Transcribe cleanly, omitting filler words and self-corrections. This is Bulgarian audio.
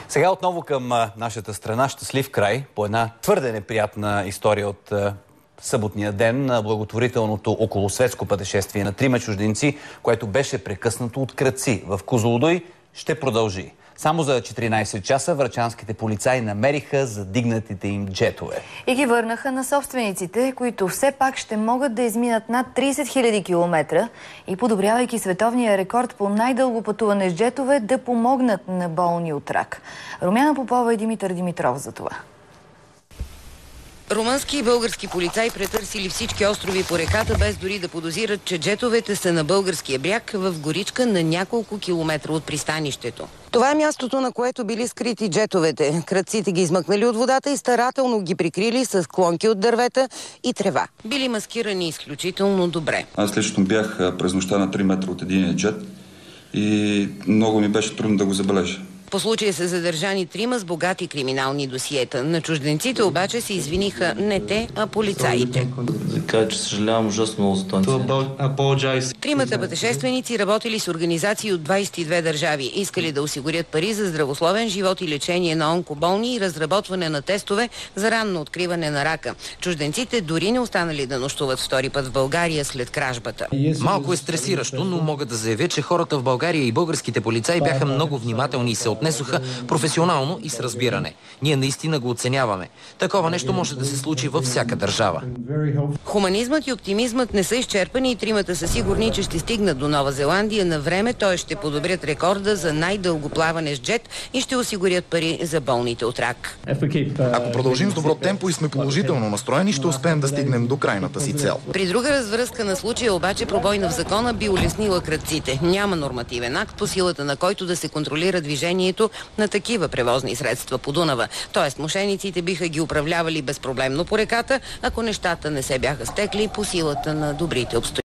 Сега отново към нашата страна, щастлив край, по една твърде неприятна история от съботния ден на благотворителното околосветско пътешествие на 3 чужденци, което беше прекъснато от крадци в Козлодуй, ще продължи. Само за 14 часа врачанските полицаи намериха задигнатите им джетове. И ги върнаха на собствениците, които все пак ще могат да изминат над 30 000 км и, подобрявайки световния рекорд по най-дълго пътуване с джетове, да помогнат на болни от рак. Румяна Попова и Димитър Димитров за това. Румънски и български полицаи претърсили всички острови по реката, без дори да подозират, че джетовете са на българския бряг в горичка на няколко километра от пристанището. Това е мястото, на което били скрити джетовете. Крадците ги измъкнали от водата и старателно ги прикрили с клонки от дървета и трева. Били маскирани изключително добре. Аз лично бях през нощта на 3 метра от единия джет и много ми беше трудно да го забележа. По случая са задържани 3 с богати криминални досиета. На чужденците обаче се извиниха не те, а полицаите. Да кажа, че съжалявам ужасно много за този инцидент. 3 пътешественици работили с организации от 22 държави. Искали да осигурят пари за здравословен живот и лечение на онкоболни и разработване на тестове за ранно откриване на рака. Чужденците дори не останали да нощуват втори път в България след кражбата. Малко е стресиращо, но мога да заявя, че хората в България и българските полицаи бяха много внимателни и се отнесоха професионално и с разбиране. Ние наистина го оценяваме. Такова нещо може да се случи във всяка държава. Хуманизмът и оптимизмът не са изчерпани и 3 са сигурни, че ще стигнат до Нова Зеландия на време, т.е. ще подобрят рекорда за най-дълго плаване с джет и ще осигурят пари за болните от рак. Ако продължим с добро темпо и сме положително настроени, ще успеем да стигнем до крайната си цел. При друга развръзка на случая обаче пробойна в закона би улеснила крадците. Няма нормативен акт, по силата на който да се контролира движението на такива превозни средства по Дунава. Тоест, мошениците биха ги управлявали безпроблемно по реката, ако нещата не се бяха стекли по силата на добрите обстоятелства.